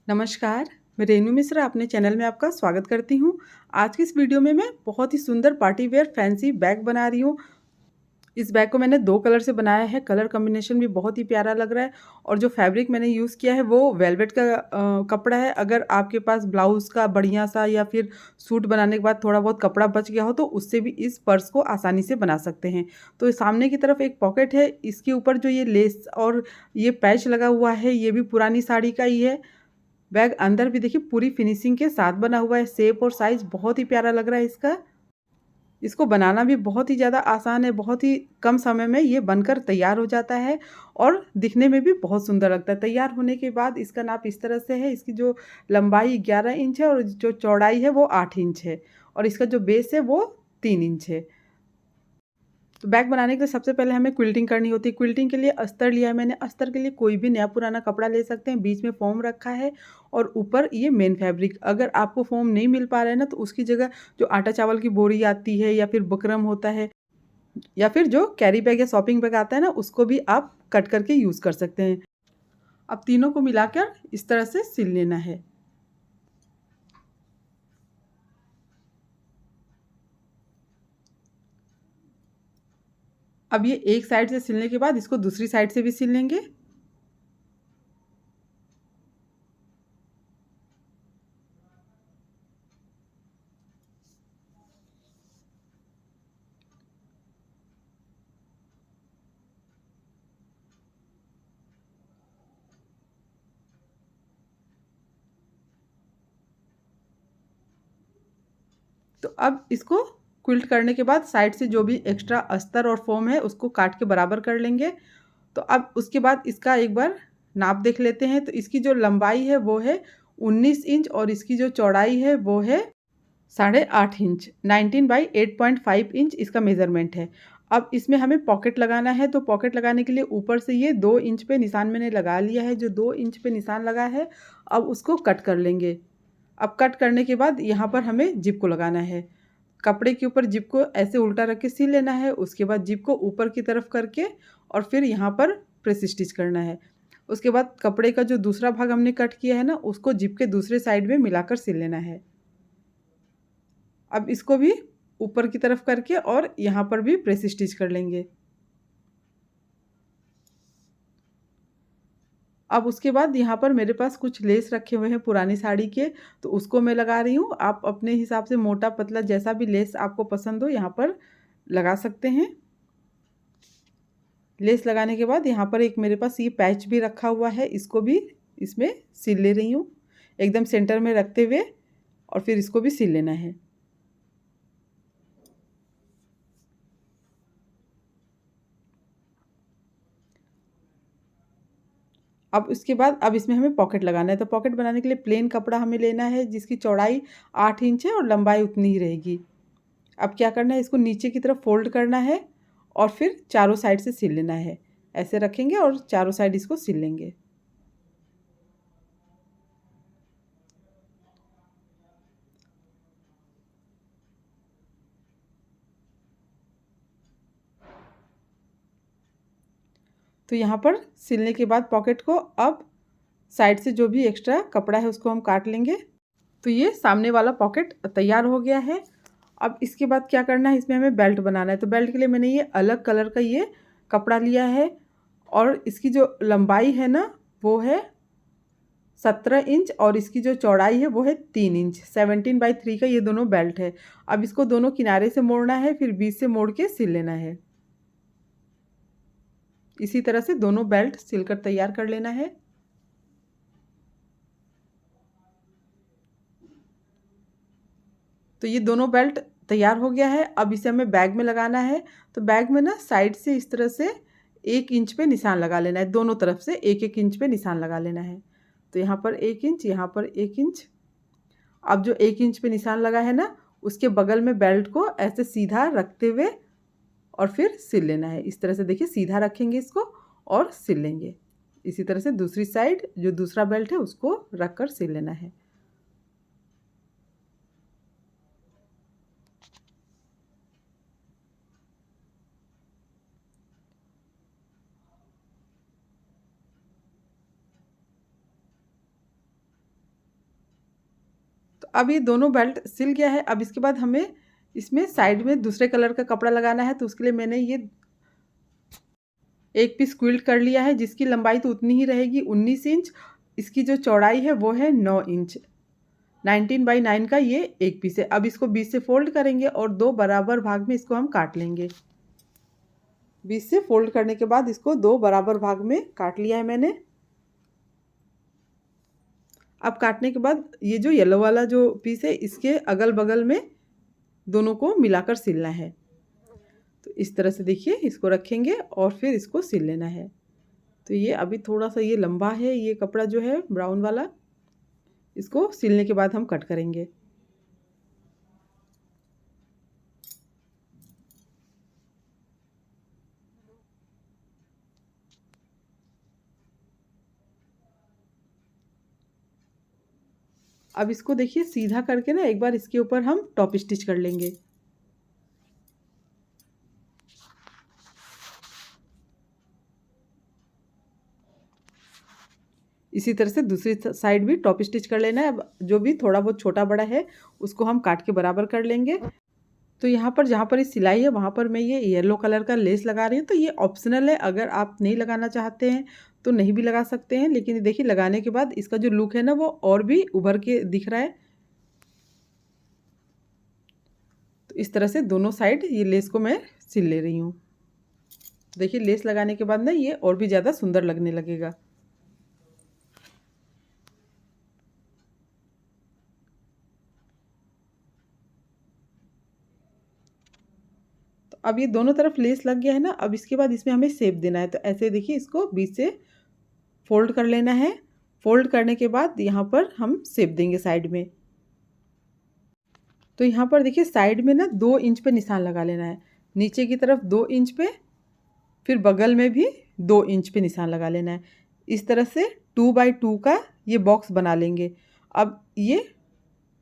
नमस्कार, मैं रेनू मिश्रा अपने चैनल में आपका स्वागत करती हूँ। आज की इस वीडियो में मैं बहुत ही सुंदर पार्टी वेयर फैंसी बैग बना रही हूँ। इस बैग को मैंने 2 कलर से बनाया है, कलर कॉम्बिनेशन भी बहुत ही प्यारा लग रहा है और जो फैब्रिक मैंने यूज़ किया है वो वेलवेट का कपड़ा है। अगर आपके पास ब्लाउज़ का बढ़िया-सा या फिर सूट बनाने के बाद थोड़ा बहुत कपड़ा बच गया हो तो उससे भी इस पर्स को आसानी से बना सकते हैं। तो सामने की तरफ एक पॉकेट है, इसके ऊपर जो ये लेस और ये पैच लगा हुआ है, ये भी पुरानी साड़ी का ही है। बैग अंदर भी देखिए पूरी फिनिशिंग के साथ बना हुआ है, शेप और साइज़ बहुत ही प्यारा लग रहा है इसका। इसको बनाना भी बहुत ही ज़्यादा आसान है, बहुत ही कम समय में ये बनकर तैयार हो जाता है और दिखने में भी बहुत सुंदर लगता है। तैयार होने के बाद इसका नाप इस तरह से है, इसकी जो लंबाई 11 इंच है और जो चौड़ाई है वो 8 इंच है और इसका जो बेस है वो 3 इंच है। तो बैग बनाने के लिए सबसे पहले हमें क्विल्टिंग करनी होती है। क्विल्टिंग के लिए अस्तर लिया है मैंने। अस्तर के लिए कोई भी नया पुराना कपड़ा ले सकते हैं। बीच में फ़ोम रखा है और ऊपर ये मेन फैब्रिक। अगर आपको फ़ोम नहीं मिल पा रहा है ना तो उसकी जगह जो आटा चावल की बोरी आती है या फिर बुकरम होता है या फिर जो कैरी बैग या शॉपिंग बैग आता है ना उसको भी आप कट करके यूज़ कर सकते हैं। अब तीनों को मिलाकर इस तरह से सिल लेना है। अब ये एक साइड से सिलने के बाद इसको दूसरी साइड से भी सिल लेंगे। तो अब इसको क्विल्ट करने के बाद साइड से जो भी एक्स्ट्रा अस्तर और फ़ोम है उसको काट के बराबर कर लेंगे। तो अब उसके बाद इसका एक बार नाप देख लेते हैं। तो इसकी जो लंबाई है वो है 19 इंच और इसकी जो चौड़ाई है वो है 8.5 इंच। 19 बाई 8.5 इंच इसका मेज़रमेंट है। अब इसमें हमें पॉकेट लगाना है तो पॉकेट लगाने के लिए ऊपर से ये 2 इंच पे निशान मैंने लगा लिया है। जो 2 इंच पे निशान लगा है अब उसको कट कर लेंगे। अब कट करने के बाद यहाँ पर हमें जिप को लगाना है। कपड़े के ऊपर जिप को ऐसे उल्टा रख के सिल लेना है। उसके बाद जिप को ऊपर की तरफ करके और फिर यहाँ पर प्रेस स्टिच करना है। उसके बाद कपड़े का जो दूसरा भाग हमने कट किया है ना उसको जिप के दूसरे साइड में मिलाकर सिल लेना है। अब इसको भी ऊपर की तरफ करके और यहाँ पर भी प्रेस स्टिच कर लेंगे। अब उसके बाद यहाँ पर मेरे पास कुछ लेस रखे हुए हैं पुरानी साड़ी के, तो उसको मैं लगा रही हूँ। आप अपने हिसाब से मोटा पतला जैसा भी लेस आपको पसंद हो यहाँ पर लगा सकते हैं। लेस लगाने के बाद यहाँ पर एक मेरे पास ये पैच भी रखा हुआ है, इसको भी इसमें सिल ले रही हूँ एकदम सेंटर में रखते हुए और फिर इसको भी सिल लेना है। अब उसके बाद अब इसमें हमें पॉकेट लगाना है। तो पॉकेट बनाने के लिए प्लेन कपड़ा हमें लेना है जिसकी चौड़ाई 8 इंच है और लंबाई उतनी ही रहेगी। अब क्या करना है, इसको नीचे की तरफ फ़ोल्ड करना है और फिर चारों साइड से सिल लेना है। ऐसे रखेंगे और चारों साइड इसको सिल लेंगे। तो यहाँ पर सिलने के बाद पॉकेट को अब साइड से जो भी एक्स्ट्रा कपड़ा है उसको हम काट लेंगे। तो ये सामने वाला पॉकेट तैयार हो गया है। अब इसके बाद क्या करना है, इसमें हमें बेल्ट बनाना है। तो बेल्ट के लिए मैंने ये अलग कलर का ये कपड़ा लिया है और इसकी जो लंबाई है ना वो है 17 इंच और इसकी जो चौड़ाई है वो है 3 इंच। 17/3 का ये दोनों बेल्ट है। अब इसको दोनों किनारे से मोड़ना है, फिर बीच से मोड़ के सिल लेना है। इसी तरह से दोनों बेल्ट सिलकर तैयार कर लेना है। तो ये दोनों बेल्ट तैयार हो गया है। अब इसे हमें बैग में लगाना है। तो बैग में ना साइड से इस तरह से 1 इंच पे निशान लगा लेना है। दोनों तरफ से 1-1 इंच पे निशान लगा लेना है। तो यहाँ पर 1 इंच, यहाँ पर 1 इंच। अब जो 1 इंच पे निशान लगा है ना उसके बगल में बेल्ट को ऐसे सीधा रखते हुए और फिर सिल लेना है। इस तरह से देखिए सीधा रखेंगे इसको और सिल लेंगे। इसी तरह से दूसरी साइड जो दूसरा बेल्ट है उसको रख कर सिल लेना है। अब ये दोनों बेल्ट सिल गया है। अब इसके बाद हमें इसमें साइड में दूसरे कलर का कपड़ा लगाना है। तो उसके लिए मैंने ये एक पीस क्विल्ट कर लिया है, जिसकी लंबाई तो उतनी ही रहेगी 19 इंच। इसकी जो चौड़ाई है वो है 9 इंच। 19x9 का ये एक पीस है। अब इसको 20 से फोल्ड करेंगे और 2 बराबर भाग में इसको हम काट लेंगे। 20 से फोल्ड करने के बाद इसको 2 बराबर भाग में काट लिया है मैंने। अब काटने के बाद ये जो येलो वाला जो पीस है, इसके अगल बगल में दोनों को मिलाकर सिलना है। तो इस तरह से देखिए, इसको रखेंगे और फिर इसको सिल लेना है। तो ये अभी थोड़ा सा ये लंबा है, ये कपड़ा जो है ब्राउन वाला, इसको सिलने के बाद हम कट करेंगे। अब इसको देखिए सीधा करके ना एक बार इसके ऊपर हम टॉप स्टिच कर लेंगे। इसी तरह से दूसरी साइड भी टॉप स्टिच कर लेना है। अब जो भी थोड़ा बहुत छोटा बड़ा है उसको हम काट के बराबर कर लेंगे। तो यहाँ पर जहाँ पर ये सिलाई है वहाँ पर मैं ये येलो कलर का लेस लगा रही हूँ। तो ये ऑप्शनल है, अगर आप नहीं लगाना चाहते हैं तो नहीं भी लगा सकते हैं। लेकिन देखिए लगाने के बाद इसका जो लुक है ना वो और भी उभर के दिख रहा है। तो इस तरह से दोनों साइड ये लेस को मैं सिल ले रही हूँ। देखिए लेस लगाने के बाद ना ये और भी ज़्यादा सुंदर लगने लगेगा। तो अब ये दोनों तरफ लेस लग गया है ना। अब इसके बाद इसमें हमें शेप देना है। तो ऐसे देखिए इसको बीच से फोल्ड कर लेना है। फोल्ड करने के बाद यहाँ पर हम शेप देंगे साइड में। तो यहाँ पर देखिए साइड में ना 2 इंच पे निशान लगा लेना है। नीचे की तरफ 2 इंच पे, फिर बगल में भी 2 इंच पे निशान लगा लेना है। इस तरह से 2x2 का ये बॉक्स बना लेंगे। अब ये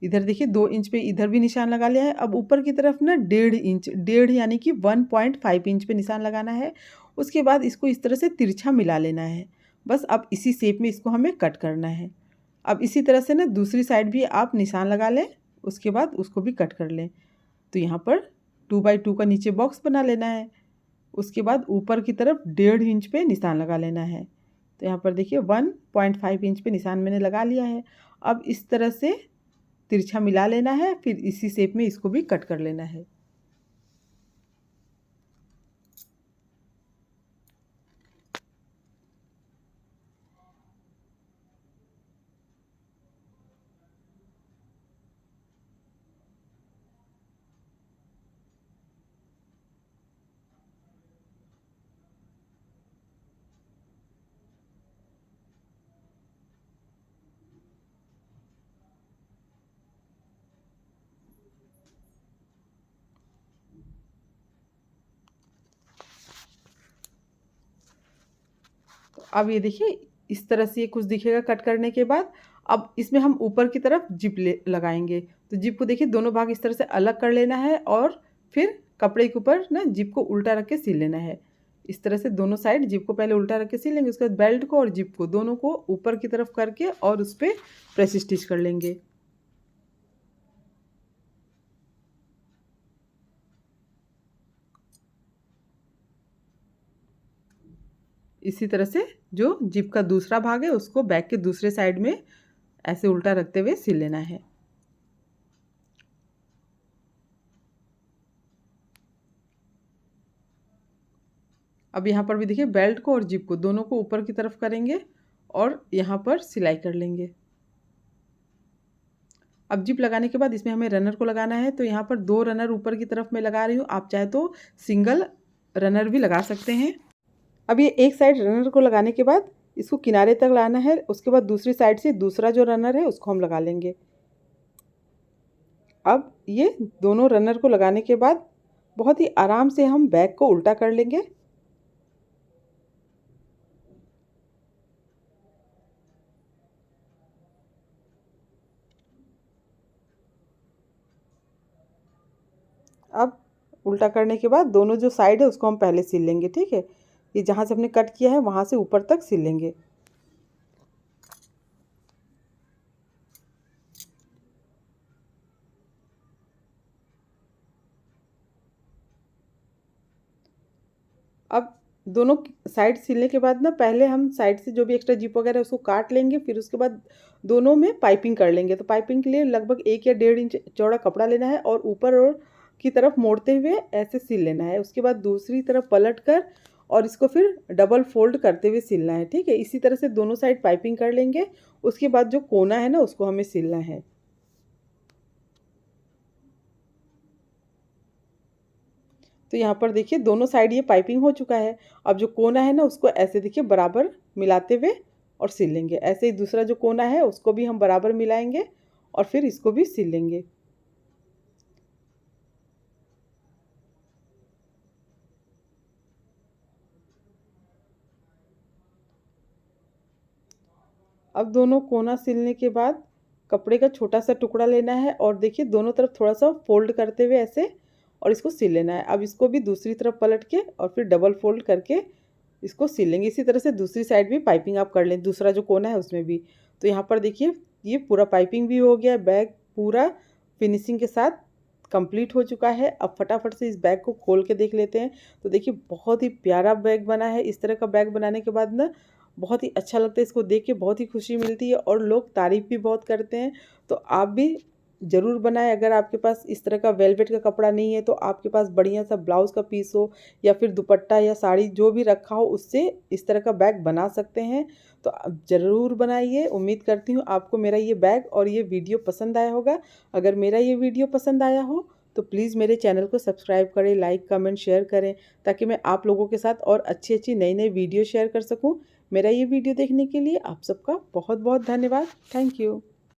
इधर देखिए 2 इंच पे इधर भी निशान लगा लिया है। अब ऊपर की तरफ ना 1.5 इंच, 1.5 यानी कि 1.5 इंच पे निशान लगाना है। उसके बाद इसको इस तरह से तिरछा मिला लेना है। बस अब इसी शेप में इसको हमें कट करना है। अब इसी तरह से ना दूसरी साइड भी आप निशान लगा लें, उसके बाद उसको भी कट कर लें। तो यहाँ पर 2x2 का नीचे बॉक्स बना लेना है। उसके बाद ऊपर की तरफ 1.5 इंच पे निशान लगा लेना है। तो यहाँ पर देखिए 1.5 इंच पे निशान मैंने लगा लिया है। अब इस तरह से तिरछा मिला लेना है, फिर इसी शेप में इसको भी कट कर लेना है। तो अब ये देखिए इस तरह से ये कुछ दिखेगा कट करने के बाद। अब इसमें हम ऊपर की तरफ जिप लगाएंगे। तो जिप को देखिए दोनों भाग इस तरह से अलग कर लेना है और फिर कपड़े के ऊपर ना जिप को उल्टा रख के सिल लेना है। इस तरह से दोनों साइड जिप को पहले उल्टा रख के सिल लेंगे। उसके बाद बेल्ट को और जिप को दोनों को ऊपर की तरफ करके और उस पर प्रेस स्टिच कर लेंगे। इसी तरह से जो जिप का दूसरा भाग है उसको बैक के दूसरे साइड में ऐसे उल्टा रखते हुए सिल लेना है। अब यहाँ पर भी देखिए बेल्ट को और जिप को दोनों को ऊपर की तरफ करेंगे और यहाँ पर सिलाई कर लेंगे। अब जिप लगाने के बाद इसमें हमें रनर को लगाना है। तो यहाँ पर 2 रनर ऊपर की तरफ मैं लगा रही हूँ। आप चाहे तो सिंगल रनर भी लगा सकते हैं। अब ये एक साइड रनर को लगाने के बाद इसको किनारे तक लाना है। उसके बाद दूसरी साइड से दूसरा जो रनर है उसको हम लगा लेंगे। अब ये दोनों रनर को लगाने के बाद बहुत ही आराम से हम बैक को उल्टा कर लेंगे। अब उल्टा करने के बाद दोनों जो साइड है उसको हम पहले सिल लेंगे। ठीक है, ये जहाँ से हमने कट किया है वहाँ से ऊपर तक सिल लेंगे। अब दोनों साइड सिलने के बाद ना पहले हम साइड से जो भी एक्स्ट्रा जिप वगैरह है उसको काट लेंगे, फिर उसके बाद दोनों में पाइपिंग कर लेंगे। तो पाइपिंग के लिए लगभग 1 या 1.5 इंच चौड़ा कपड़ा लेना है और ऊपर और की तरफ मोड़ते हुए ऐसे सिल लेना है। उसके बाद दूसरी तरफ पलट कर और इसको फिर डबल फोल्ड करते हुए सिलना है। ठीक है, इसी तरह से दोनों साइड पाइपिंग कर लेंगे। उसके बाद जो कोना है ना उसको हमें सिलना है। तो यहाँ पर देखिए दोनों साइड ये पाइपिंग हो चुका है। अब जो कोना है ना उसको ऐसे देखिए बराबर मिलाते हुए और सिल लेंगे। ऐसे ही दूसरा जो कोना है उसको भी हम बराबर मिलाएंगे और फिर इसको भी सिल लेंगे। अब दोनों कोना सिलने के बाद कपड़े का छोटा सा टुकड़ा लेना है और देखिए दोनों तरफ थोड़ा सा फोल्ड करते हुए ऐसे और इसको सिल लेना है। अब इसको भी दूसरी तरफ पलट के और फिर डबल फोल्ड करके इसको सिल लेंगे। इसी तरह से दूसरी साइड भी पाइपिंग आप कर लें, दूसरा जो कोना है उसमें भी। तो यहाँ पर देखिए ये पूरा पाइपिंग भी हो गया, बैग पूरा फिनिशिंग के साथ कंप्लीट हो चुका है। अब फटाफट से इस बैग को खोल के देख लेते हैं। तो देखिए बहुत ही प्यारा बैग बना है। इस तरह का बैग बनाने के बाद ना बहुत ही अच्छा लगता है, इसको देख के बहुत ही खुशी मिलती है और लोग तारीफ़ भी बहुत करते हैं। तो आप भी ज़रूर बनाएं। अगर आपके पास इस तरह का वेलवेट का कपड़ा नहीं है तो आपके पास बढ़िया सा ब्लाउज़ का पीस हो या फिर दुपट्टा या साड़ी जो भी रखा हो उससे इस तरह का बैग बना सकते हैं। तो आप ज़रूर बनाइए। उम्मीद करती हूँ आपको मेरा ये बैग और ये वीडियो पसंद आया होगा। अगर मेरा ये वीडियो पसंद आया हो तो प्लीज़ मेरे चैनल को सब्सक्राइब करें, लाइक कमेंट शेयर करें, ताकि मैं आप लोगों के साथ और अच्छी अच्छी नई नई वीडियो शेयर कर सकूँ। मेरा ये वीडियो देखने के लिए आप सबका बहुत बहुत धन्यवाद। Thank you.